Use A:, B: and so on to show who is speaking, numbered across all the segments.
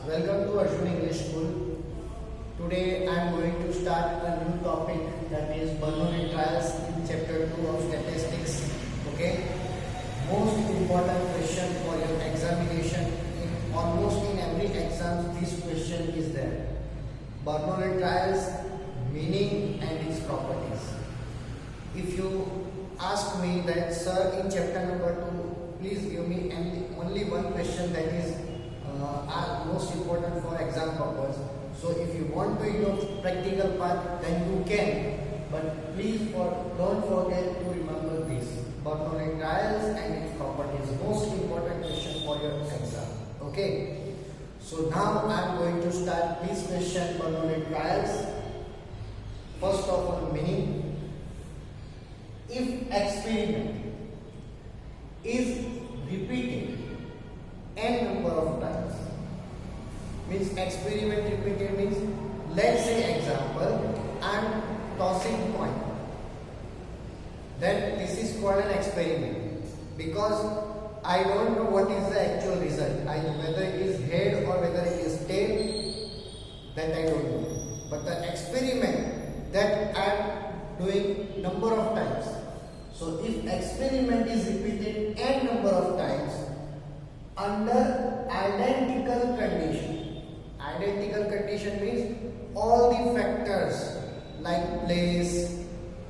A: Welcome to Arjun English School. Today I am going to start a new topic, that is Bernoulli trials in chapter 2 of statistics. Okay. Most important question for your examination. Almost in every exam this question is there. Bernoulli trials, meaning and its properties. If you ask me that, sir, in chapter number 2, please give me only one question that is most important for exam purpose. So if you want to use practical part, then you can. But please don't forget to remember this. Bernoulli trials and its properties. Most important question for your exam. Okay. So now I am going to start this question, Bernoulli trials. First of all, meaning. If experiment is repeated n number of times, means experiment repeated means, let's say example, I am tossing coin, then this is called an experiment because I don't know what is the actual result, whether it is head or whether it is tail, that I don't know. But the experiment that I am doing number of times. So if experiment is repeated n number of times under identical condition. Identical condition means all the factors like place,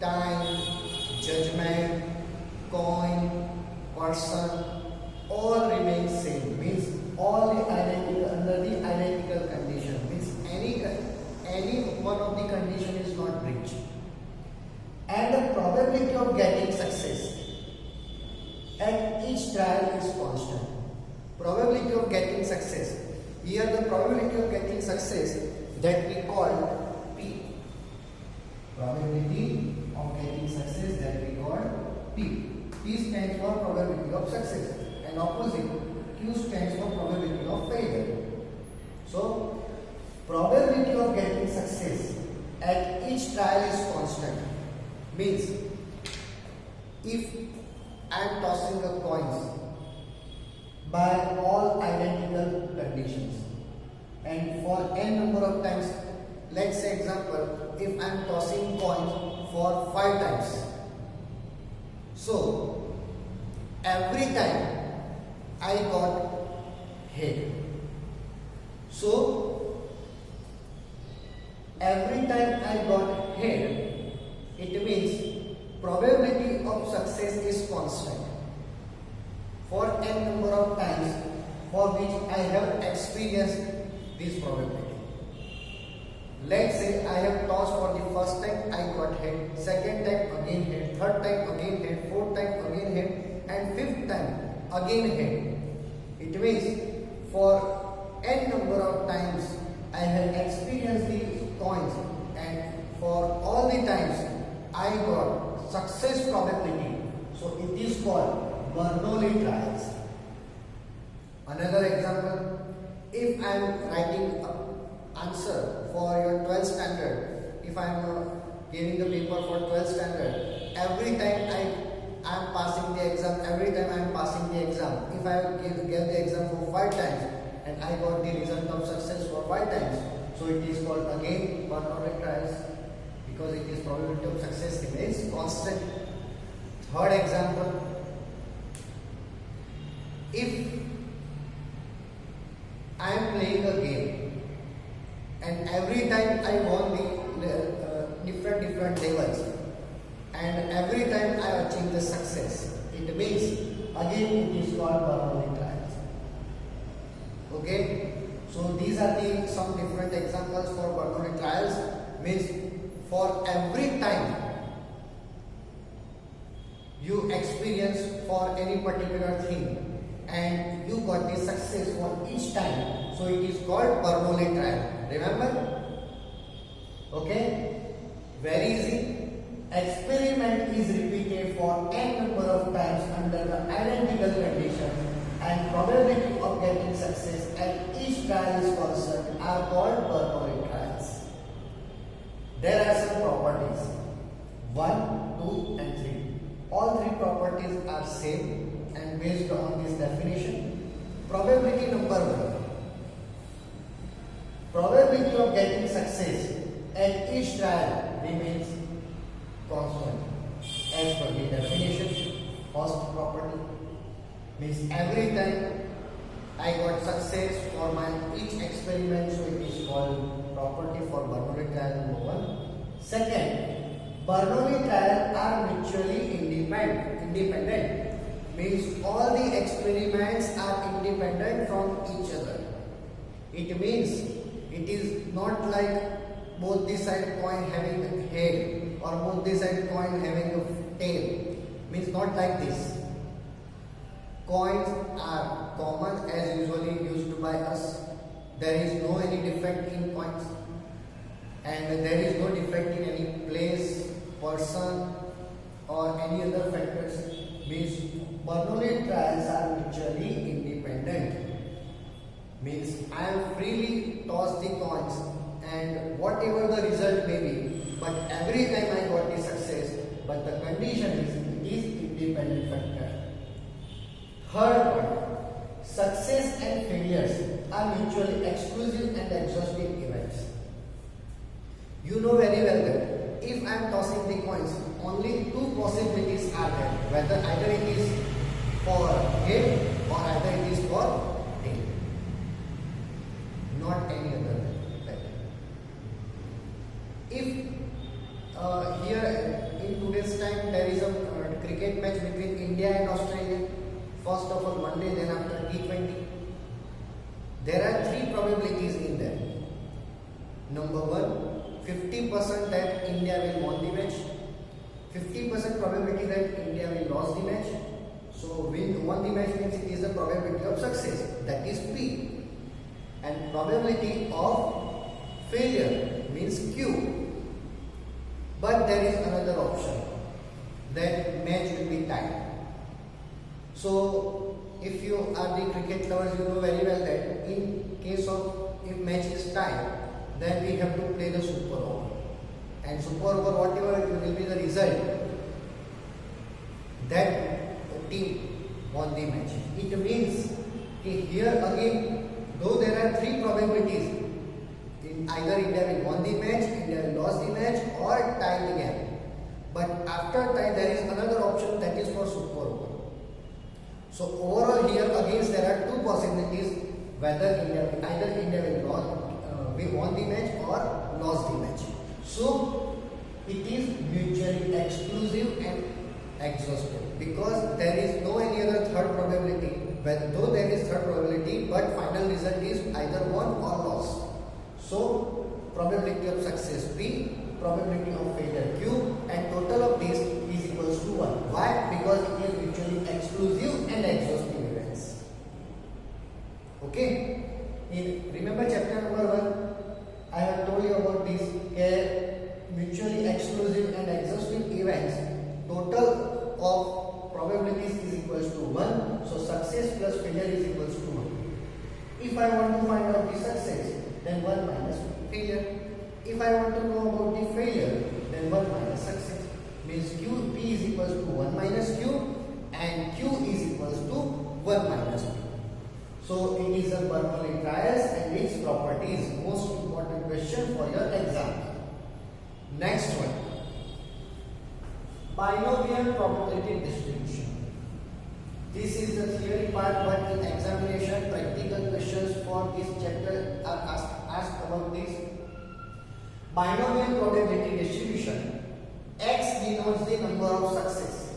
A: time, judgment, coin, person, all remain same. Means all the identical under the identical condition. Means any one of the condition is not breached. And the probability of getting success at each trial is constant. Probability of getting success. Here the probability of getting success that we call P. Probability of getting success that we call P. P stands for probability of success and opposite Q stands for probability of failure. So probability of getting success at each trial is constant. Means if I am tossing a coins by all identical conditions and for n number of times, let's say example, if I am tossing coins for 5 times, so every time I got head. So every time I got head, it means probability of success is constant for n number of times for which I have experienced this probability. Let's say I have tossed for the first time, I got head, second time again head, third time again head, fourth time again head, and fifth time again head. It means for n number of times I have experienced these coins, and for all the times I got success probability. So it is called Bernoulli trials. Another example, if I am writing an answer for your 12th standard, if I am giving the paper for 12th standard, every time I am passing the exam, every time I am passing the exam, if I gave the exam for 5 times and I got the result of success for 5 times, so it is called again Bernoulli trials, because it is probability of success remains constant. Third example, if I am playing a game and every time I won the different levels and every time I achieve the success, it means again it is called Bernoulli trials. Okay, so these are some different examples for Bernoulli trials. Means for every time you experience for any particular thing and you got the success for each time, so it is called Bernoulli trial. Remember? Okay, very easy. Experiment is repeated for n number of times under the identical condition and probability of getting success at each trial is constant are called Bernoulli trials. There are some properties, 1, 2 and 3. All 3 properties are same and based on this definition, probability number 1. and each trial remains constant as per the definition. First property means every time I got success for my each experiment, so it is called property for Bernoulli trial number 1. Second, Bernoulli trial are mutually independent means all the experiments are independent from each other. It means it is not like both the side coin having a head or both the side coin having a tail. Means not like this. Coins are common as usually used by us. There is no any defect in coins, and there is no defect in any place, person, or any other factors. Means Bernoulli trials are mutually independent. Means I am freely toss the coins, and whatever the result may be, but every time I got the success. But the condition is it is independent factor. Third point, success and failures are mutually exclusive and exhaustive events. You know very well that if I am tossing the coins, only two possibilities are there, whether either it is for head or either it is for tail, not any other pattern. If here in today's time there is a cricket match between India and Australia, first of all Monday, then after T20, there are three probabilities in there. Number one, 50% that India will won the match, 50% probability that India will lose the match. So won the match means it is the probability of success, that is P, and probability of failure means Q. But there is another option, that match will be tied. So if you are the cricket lovers, you know very well that in case of if match is tied, then we have to play the super over, and super over whatever will be the result, that team won the match. It means here again, though there are three probabilities, in either India will won the match, India will lose the match, or tie the game. But after tie there is another option, that is for super over. So overall here again there are two possibilities, whether either India will won the match or lost the match. So it is mutually exclusive and exhaustive, because there is no any other third probability. Though there is third probability, but final result is either won or lost. So probability of success P, probability of failure Q, and total of this is equals to 1. Why? Because it is mutually exclusive and exhaustive events. Okay? Remember chapter number 1, I have told you about this mutually exclusive and exhaustive events. Total of probabilities is equals to 1. So success plus failure is equals to 1. If I want to find out the success, then 1 minus failure. If I want to know about the failure, then 1 minus success. Means Q, P is equals to 1 minus Q, and Q is equals to 1 minus P. So it is a Bernoulli trials and its properties. Most important question for your exam. Next one, binomial probability distribution. This is the theory part, but in examination practical questions for this chapter are asked about this. Binomial probability distribution, X denotes the number of success,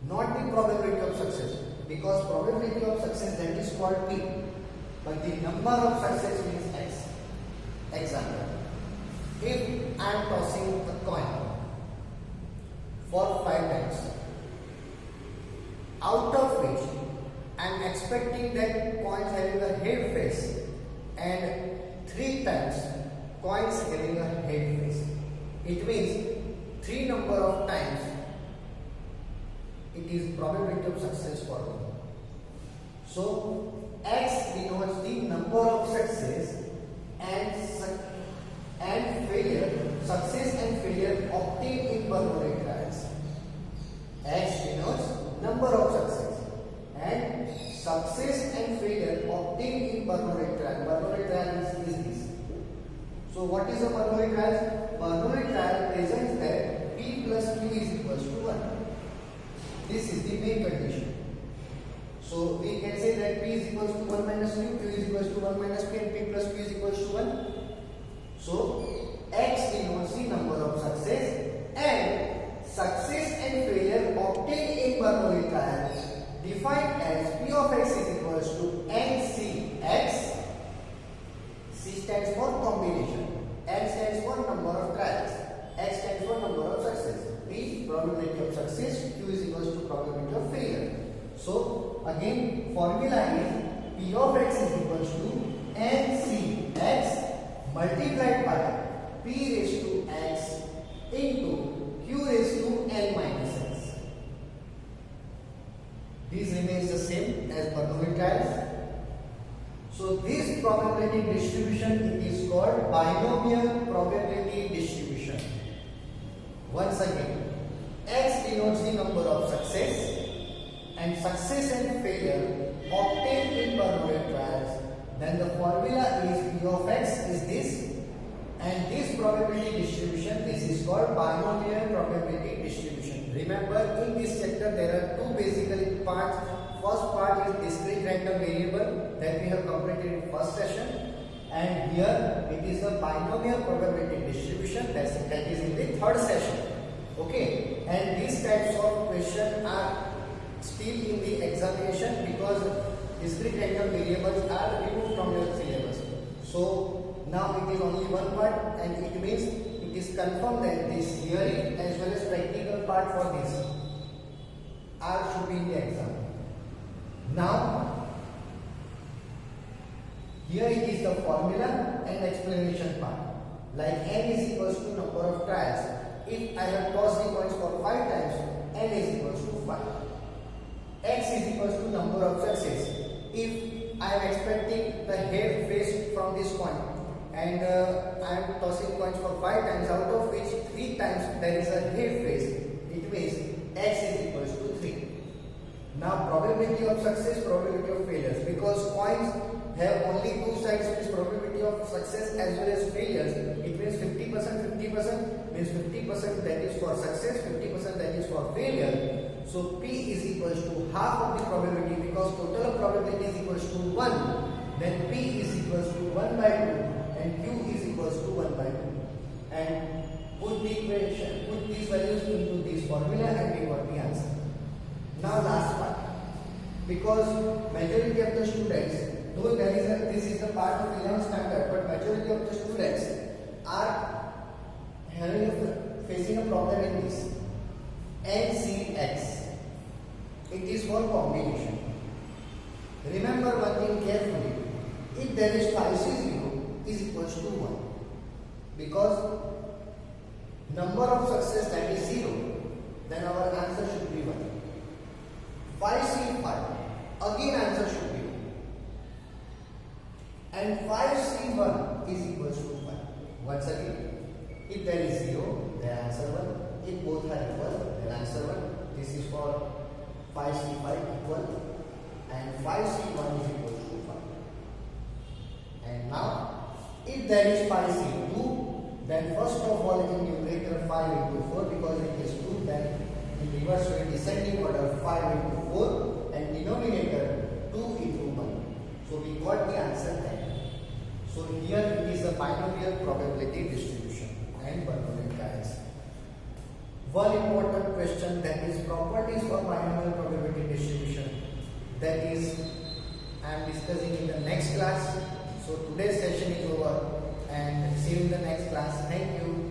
A: not the probability of success, because probability of success, that is called P, but the number of success means X. Example, if I am tossing a coin for 5 times, out of which I am expecting that coins having a head face, and 3 times coins having a head face. It means 3 number of times it is probability of success for 1. So X denotes the number of success and failure, success and failure obtained in Bernoulli trials. X denotes number of success and success and failure obtained in Bernoulli trial. Bernoulli trial is this. So what is the Bernoulli trial? Bernoulli trial presents that P plus Q is equals to 1. This is the main condition. So we can say that P is equals to 1 minus Q, Q is equals to 1 minus P, and P plus Q is equals to 1. So X denotes the number of success, and success and failure obtained in Bernoulli trial defined as P of X is equals to NCX. C stands for combination, N stands for number of trials, X stands for number of success, P probability of success, Q is equals to probability of failure. So again formula is P of X is equals to NCX multiplied by P raised to X into Q raised to N minus X. This remains the same as Bernoulli trials. So this probability distribution, it is called binomial probability distribution. Once again, X denotes the number of success, and success and failure obtained in Bernoulli trials. Then the formula is P of X is this, and this probability distribution, this is called binomial probability distribution. Remember, in this chapter there are two basically parts. First part is discrete random variable that we have completed in first session, and here it is the binomial probability distribution that is in the third session. Okay, and these types of questions are still in the examination because discrete random variables are removed from your syllabus. So now it is only one part, and it means it is confirmed that this theory as well as practical part for this should be in the exam. Now here it is the formula and explanation part. Like n is equals to number of trials. If I have tossed the coins for 5 times, n is equals to 5. X is equals to number of success. If I am expecting the head face from this coin, and I am tossing coins for 5 times, out of which 3 times there is a head face, it means X is equals to 3. Now probability of success, probability of failures, because coins have only two sides, means probability of success as well as failures. It means 50%, 50% means 50% that is for success, 50% that is for failure. So P is equals to half of the probability, because total of probability is equals to 1. Then P is equals to 1 by 2 and Q is equals to 1 by 2. And put the equation, put these values into this formula and we got the answer. Now last part, because majority of the students, though this is the part of 11th standard, but majority of the students are facing a problem in this NCX. It is for combination. Remember one thing carefully. If there is 5C0 is equals to 1, because number of success that is 0, then our answer should be 1. 5C5, again answer should be 1. And 5C1 is equals to 1. Once again, if there is 0, then answer 1. If both are equal, then answer 1. This is for 5C5 equal, and 5C1 is equal to 5. And now, if there is 5C2, then first of all in numerator 5 into 4, because it is 2, then in reverse way descending order 5 into 4, and denominator 2 into 1. So we got the answer 10. So here it is a binomial probability distribution and Bernoulli trials. One important question, that is properties of binomial probability distribution, that is I am discussing in the next class. So today's session is over, and see you in the next class. Thank you.